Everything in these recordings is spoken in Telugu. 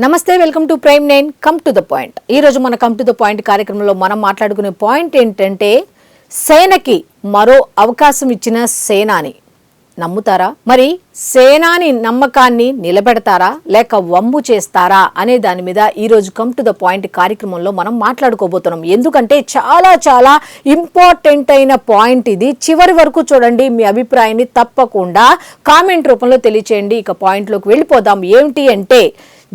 నమస్తే, welcome to prime 9 come to the point. ఈ రోజు మన కమ్ టు ద పాయింట్ కార్యక్రమంలో మనం మాట్లాడుకునే పాయింట్ ఏంటంటే, సేనకి మరో అవకాశం ఇచ్చిన సేనాని నమ్ముతారా? మరి సేనాని నమ్మకాన్ని నిలబెడతారా లేక వమ్ము చేస్తారా అనే దాని మీద ఈ రోజు కమ్ టు ద పాయింట్ కార్యక్రమంలో మనం మాట్లాడుకోబోతున్నాం. ఎందుకంటే చాలా చాలా ఇంపార్టెంట్ అయిన పాయింట్ ఇది. చివరి వరకు చూడండి, మీ అభిప్రాయాన్ని తప్పకుండా కామెంట్ రూపంలో తెలియచేయండి. ఇక పాయింట్లోకి వెళ్ళిపోదాం. ఏమిటి అంటే,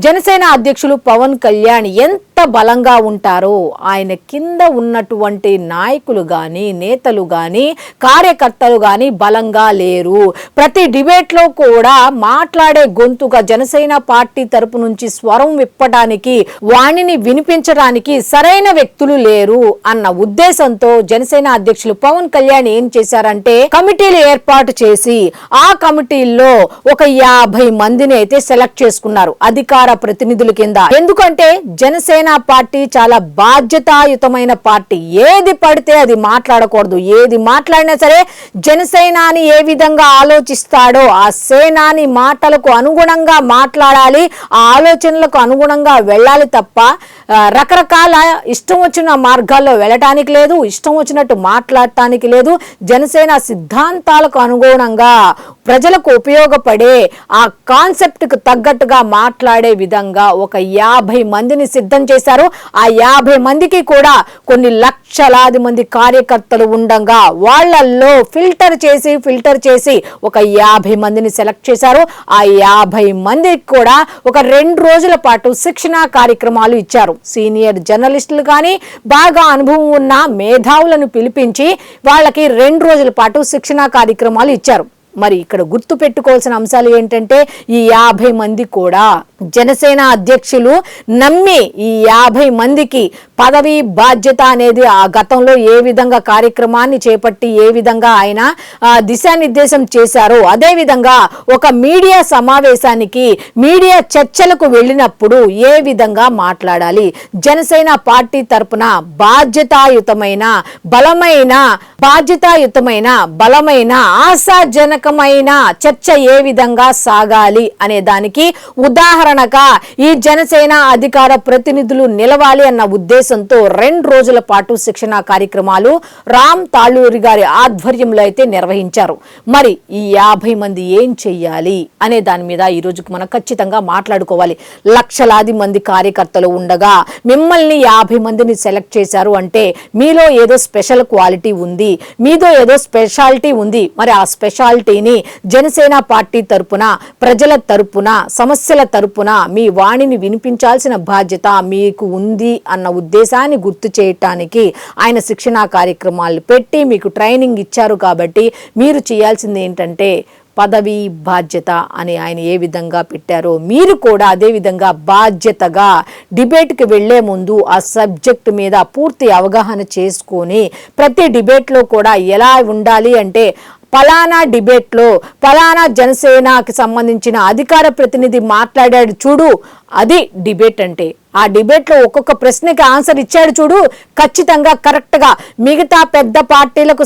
జనసేన అధ్యక్షులు పవన్ కళ్యాణ్ ఎంత బలంగా ఉంటారో ఆయన కింద ఉన్నటువంటి నాయకులు గాని, నేతలు గాని, కార్యకర్తలు గాని బలంగా లేరు. ప్రతి డిబేట్లో కూడా మాట్లాడే గొంతుగా జనసేన పార్టీ తరపు నుంచి స్వరం విప్పడానికి, వాణిని వినిపించడానికి సరైన వ్యక్తులు లేరు అన్న ఉద్దేశంతో జనసేన అధ్యక్షులు పవన్ కళ్యాణ్ ఏం చేశారంటే, కమిటీలు ఏర్పాటు చేసి ఆ కమిటీల్లో ఒక 50 మందిని అయితే సెలెక్ట్ చేసుకున్నారు అధికార ప్రతినిధుల కింద. ఎందుకంటే జనసేన పార్టీ చాలా బాధ్యతాయుతమైన పార్టీ. ఏది పడితే అది మాట్లాడకూడదు. ఏది మాట్లాడినా సరే జనసేనాని ఏ విధంగా ఆలోచిస్తాడో ఆ సేనాని మాటలకు అనుగుణంగా మాట్లాడాలి, ఆ ఆలోచనలకు అనుగుణంగా వెళ్ళాలి తప్ప రకరకాల ఇష్టం వచ్చిన మార్గాల్లో వెళ్ళటానికి లేదు, ఇష్టం వచ్చినట్టు మాట్లాడటానికి లేదు. జనసేన సిద్ధాంతాలకు అనుగుణంగా ప్రజలకు ఉపయోగపడే ఆ కాన్సెప్ట్ కు తగ్గట్టుగా మాట్లాడే విధంగా ఒక 50 మందిని సిద్ధం చేశారు. ఆ 50 మందికి కూడా కొన్ని లక్షలాది మంది కార్యకర్తలు ఉండగా వాళ్ళల్లో ఫిల్టర్ చేసి ఒక 50 మందిని సెలెక్ట్ చేశారు. ఆ 50 మందికి కూడా ఒక 2 రోజుల పాటు శిక్షణా కార్యక్రమాలు ఇచ్చారు. సీనియర్ జర్నలిస్టులు కానీ, బాగా అనుభవం ఉన్న మేధావులను పిలిపించి వాళ్ళకి 2 రోజుల పాటు శిక్షణా కార్యక్రమాలు ఇచ్చారు. మరి ఇక్కడ గుర్తు పెట్టుకోవాల్సిన అంశాలు ఏంటంటే, ఈ 50 మంది కూడా జనసేన అధ్యక్షులు నమ్మి ఈ 50 మందికి పదవి బాధ్యత అనేది ఆ గతంలో ఏ విధంగా కార్యక్రమాన్ని చేపట్టి ఏ విధంగా ఆయన దిశానిర్దేశం చేశారో అదే విధంగా ఒక మీడియా సమావేశానికి, మీడియా చర్చలకు వెళ్ళినప్పుడు ఏ విధంగా మాట్లాడాలి, జనసేన పార్టీ తరపున బాధ్యతాయుతమైన బలమైన ఆశాజనకమైన చర్చ ఏ విధంగా సాగాలి అనే దానికి ఉదాహరణగా ఈ జనసేన అధికార ప్రతినిధులు నిలవాలి అన్న ఉద్దేశంతో 2 రోజుల పాటు శిక్షణా కార్యక్రమాలు రామ్ తాళూరి గారి ఆధ్వర్యంలో అయితే నిర్వహించారు. మరి ఈ 50 మంది ఏం చెయ్యాలి అనే దాని మీద ఈ రోజుకి మనం ఖచ్చితంగా మాట్లాడుకోవాలి. లక్షలాది మంది కార్యకర్తలు ఉండగా మిమ్మల్ని 50 మందిని సెలెక్ట్ చేశారు అంటే మీలో ఏదో స్పెషల్ క్వాలిటీ ఉంది, మీదో ఏదో స్పెషాలిటీ ఉంది. మరి ఆ స్పెషాలిటీని జనసేన పార్టీ తరపున, ప్రజల తరపున, సమస్యల తరపున మీ వాణిని వినిపించాల్సిన బాధ్యత మీకు ఉంది అన్న ఉద్దేశాన్ని గుర్తు చేయటానికి ఆయన శిక్షణా కార్యక్రమాలు పెట్టి మీకు ట్రైనింగ్ ఇచ్చారు. కాబట్టి మీరు చేయాల్సింది ఏంటంటే, పదవి బాధ్యత అని ఆయన ఏ విధంగా పెట్టారో మీరు కూడా అదే విధంగా బాధ్యతగా డిబేట్కి వెళ్లే ముందు ఆ సబ్జెక్ట్ మీద పూర్తి అవగాహన చేసుకొని ప్రతి డిబేట్లో కూడా ఎలా ఉండాలి అంటే, పలానా డిబేట్లో పలానా జనసేనకి సంబంధించిన అధికార ప్రతినిధి మాట్లాడాడు చూడు, అది డిబేట్ అంటే. ఆ డిబేట్లో ఒక్కొక్క ప్రశ్నకి ఆన్సర్ ఇచ్చాడు చూడు, ఖచ్చితంగా కరెక్ట్గా మిగతా పెద్ద పార్టీలకు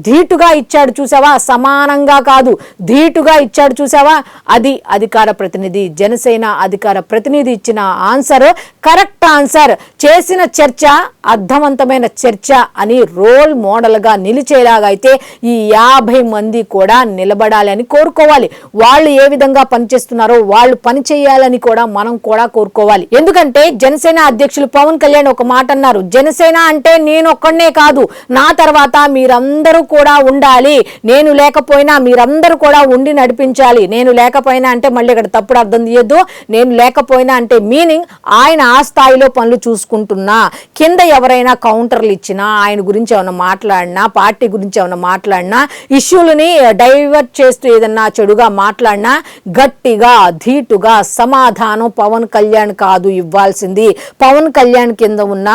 ధీటుగా ఇచ్చాడు చూసావా, సమానంగా కాదు ధీటుగా ఇచ్చాడు చూసావా, అది అధికార ప్రతినిధి. జనసేన అధికార ప్రతినిధి ఇచ్చిన ఆన్సర్ కరెక్ట్ ఆన్సర్, చేసిన చర్చ అర్థవంతమైన చర్చ అని రోల్ మోడల్గా నిలిచేలాగా అయితే ఈ 50 మంది కూడా నిలబడాలని కోరుకోవాలి. వాళ్ళు ఏ విధంగా పనిచేస్తున్నారో వాళ్ళు పని చేయాలని కూడా మనం కూడా కోరుకోవాలి. ఎందుకంటే జనసేన అధ్యక్షులు పవన్ కళ్యాణ్ ఒక మాట అన్నారు, జనసేన అంటే నేను ఒక్కడనే కాదు, నా తర్వాత మీరందరూ కూడా ఉండాలి, నేను లేకపోయినా మీరందరూ కూడా ఉండి నడిపించాలి. నేను లేకపోయినా అంటే మళ్ళీ ఇక్కడ తప్పుడు అర్థం తీయొద్దు, నేను లేకపోయినా అంటే మీనింగ్ ఆయన ఆ స్థాయిలో పనులు చూసుకుంటున్నా, కింద ఎవరైనా కౌంటర్లు ఇచ్చినా, ఆయన గురించి ఏమైనా మాట్లాడినా, పార్టీ గురించి ఏమైనా మాట్లాడినా, ఇష్యూలని డైవర్ట్ చేస్తూ ఏదన్నా చెడుగా మాట్లాడినా గట్టిగా ధీటుగా సమాధానం పవన్ కళ్యాణ్ కాదు ఇవ్వాల్సింది, చేసింది. పవన్ కళ్యాణ్ కింద ఉన్న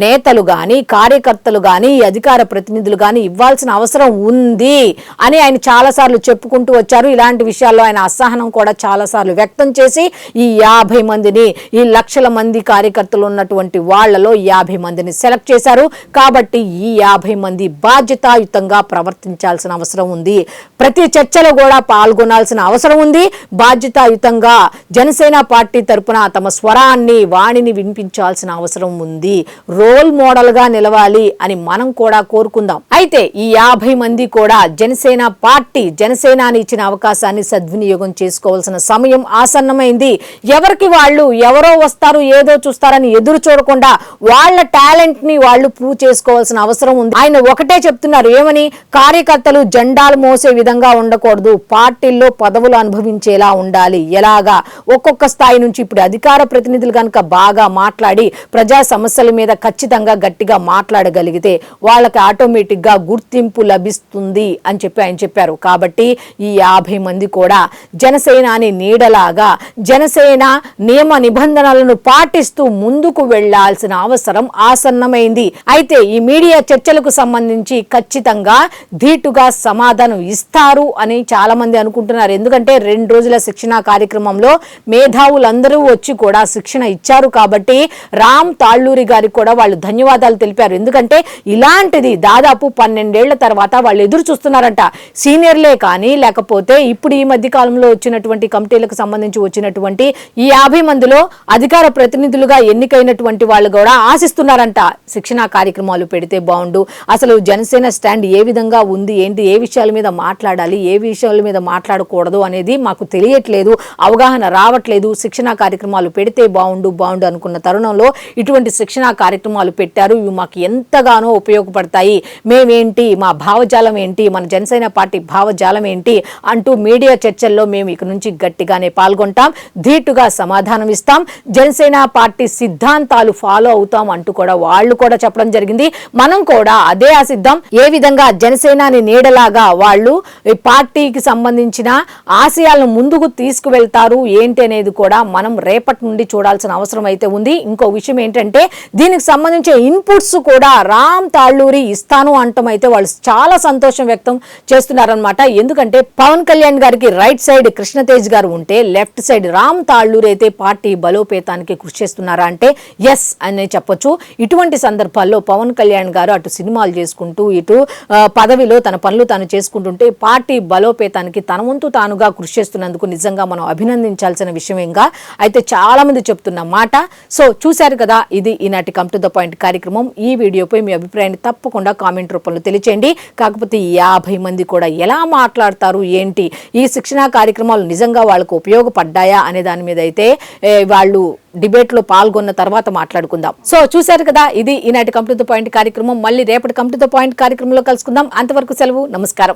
నేతలు గాని, కార్యకర్తలు గాని, అధికార ప్రతినిధులు గాని ఇవ్వాల్సిన అవసరం ఉంది అని ఆయన చాలాసార్లు చెప్పుకుంటూ వచ్చారు. ఇలాంటి విషయాల్లో ఆయన అసహనం కూడా చాలాసార్లు వ్యక్తం చేసి ఈ 50 మందిని, ఈ లక్షల మంది కార్యకర్తలు ఉన్నటువంటి వాళ్లలో 50 మందిని సెలెక్ట్ చేశారు. కాబట్టి ఈ 50 మంది బాధ్యతాయుతంగా ప్రవర్తించాల్సిన అవసరం ఉంది. ప్రతి చర్చలో కూడా పాల్గొనాల్సిన అవసరం ఉంది. బాధ్యతాయుతంగా జనసేన పార్టీ తరపున తమ స్వరాన్ని, వాణిని వినిపించాల్సిన అవసరం ఉంది. రోల్ మోడల్ గా నిలవాలి అని మనం కూడా కోరుకుందాం. అయితే ఈ 50 మంది కూడా జనసేన పార్టీ, జనసేనాని ఇచ్చిన అవకాశాన్ని సద్వినియోగం చేసుకోవాల్సిన సమయం ఆసన్నమైంది. ఎవరికి వాళ్ళు ఎవరో వస్తారు, ఏదో చూస్తారని ఎదురు చూడకుండా వాళ్ళ టాలెంట్ ని వాళ్ళు ప్రూవ్ చేసుకోవాల్సిన అవసరం ఉంది. ఆయన ఒకటే చెప్తున్నారు, ఏమని? కార్యకర్తలు జెండాలు మోసే విధంగా ఉండకూడదు, పార్టీల్లో పదవులు అనుభవించేలా ఉండాలి. ఎలాగా? ఒక్కొక్క స్థాయి నుంచి ఇప్పుడు అధికార ప్రతినిధులు కనుక బాగా మాట్లాడి ప్రజా సమస్యల మీద ఖచ్చితంగా గట్టిగా మాట్లాడగలిగితే వాళ్ళకి ఆటోమేటిక్ గా గుర్తింపు లభిస్తుంది అని చెప్పి ఆయన చెప్పారు. కాబట్టి ఈ 50 మంది కూడా జనసేనాని నీడలాగా, జనసేన నియమ నిబంధనలను పాటిస్తూ ముందుకు వెళ్లాల్సిన అవసరం ఆసన్నమైంది. అయితే ఈ మీడియా చర్చలకు సంబంధించి ఖచ్చితంగా ధీటుగా సమాధానం ఇస్తారు అని చాలా మంది అనుకుంటున్నారు. ఎందుకంటే 2 రోజుల శిక్షణ కార్యక్రమంలో మేధావులందరూ వచ్చి కూడా శిక్షణ ఇచ్చారు. కాబట్టి రామ్ తాళ్ళూరి గారికి కూడా వాళ్ళు ధన్యవాదాలు తెలిపారు. ఎందుకంటే ఇలాంటిది దాదాపు 12 ఏళ్ల తర్వాత వాళ్ళు ఎదురు చూస్తున్నారంట. సీనియర్లే కానీ, లేకపోతే ఇప్పుడు ఈ మధ్య కాలంలో వచ్చినటువంటి కమిటీలకు సంబంధించి వచ్చినటువంటి ఈ 50 మందిలో అధికార ప్రతినిధులుగా ఎన్నికైనటువంటి వాళ్ళు కూడా ఆశిస్తున్నారంట. శిక్షణ కార్యక్రమాలు పెడితే బాగుండు, అసలు జనసేన స్టాండ్ ఏ విధంగా ఉంది, ఏంటి, ఏ విషయాల మీద మాట్లాడాలి, ఏ విషయాల మీద మాట్లాడకూడదు అనేది మాకు తెలియట్లేదు, అవగాహన రావట్లేదు. శిక్షణ కార్యక్రమాలు పెడితే బాగుండు అనుకున్న తరుణంలో ఇటువంటి శిక్షణ కార్యక్రమాలు పెట్టారు. ఇవి మాకు ఎంతగానో ఉపయోగపడతాయి. మేమేంటి, మా భావజాలం ఏంటి, మన జనసేన పార్టీ భావజాలం ఏంటి అంటూ మీడియా చర్చల్లో మేము ఇక నుంచి గట్టిగానే పాల్గొంటాం, ధీటుగా సమాధానం ఇస్తాం, జనసేన పార్టీ సిద్ధాంతాలు ఫాలో అవుతాం అంటూ కూడా వాళ్ళు కూడా చెప్పడం జరిగింది. మనం కూడా అదే ఆశిద్దాం. ఏ విధంగా జనసేనాని నీడలాగా వాళ్ళు ఈ పార్టీకి సంబంధించిన ఆశయాలను ముందుకు తీసుకువెళ్తారు ఏంటి అనేది కూడా మనం రేపటి నుండి చూడాల్సిన అవసరం అయితే ఉంది. ఇంకో విషయం ఏంటంటే దీనికి సంబంధించిన ఇన్పుట్స్ కూడా రామ్ తాళ్ళూరి ఇస్తాను అంటం అయితే వాళ్ళు చాలా సంతోషం వ్యక్తం చేస్తున్నారనమాట. ఎందుకంటే పవన్ కళ్యాణ్ గారికి రైట్ సైడ్ కృష్ణతేజ్ గారు ఉంటే, లెఫ్ట్ సైడ్ రామ్ తాళ్ళూరి అయితే పార్టీ బలోపేతానికి కృషి చేస్తున్నారా అంటే ఎస్ అనే చెప్పొచ్చు. ఇటువంటి సందర్భాల్లో పవన్ కళ్యాణ్ గారు అటు సినిమాలు చేసుకుంటూ, ఇటు పదవిలో తన పనులు తాను చేసుకుంటుంటే పార్టీ బలోపేతానికి తన వంతు తానుగా కృషి చేస్తున్నందుకు నిజంగా మనం అభినందించాల్సిన విషయంగా అయితే చాలా మంది చెప్తున్న మాట. సో చూశారు కదా, ఇది ఈనాటి కమ్ టు ద పాయింట్ కార్యక్రమం. ఈ వీడియోపై మీ అభిప్రాయాన్ని తప్పకుండా కామెంట్ రూపంలో తెలియచేయండి. కాకపోతే 50 మంది కూడా ఎలా మాట్లాడతారు ఏంటి, ఈ శిక్షణా కార్యక్రమాలు నిజంగా వాళ్ళకు ఉపయోగపడ్డాయా అనే దాని మీద అయితే వాళ్ళు డిబేట్ లో పాల్గొన్న తర్వాత మాట్లాడుకుందాం. సో చూశారు కదా, ఇది ఈనాటి కమ్ టు ద పాయింట్ కార్యక్రమం. మళ్ళీ రేపటి కమ్ టు ద పాయింట్ కార్యక్రమంలో కలుసుకుందాం. అంతవరకు సెలవు, నమస్కారం.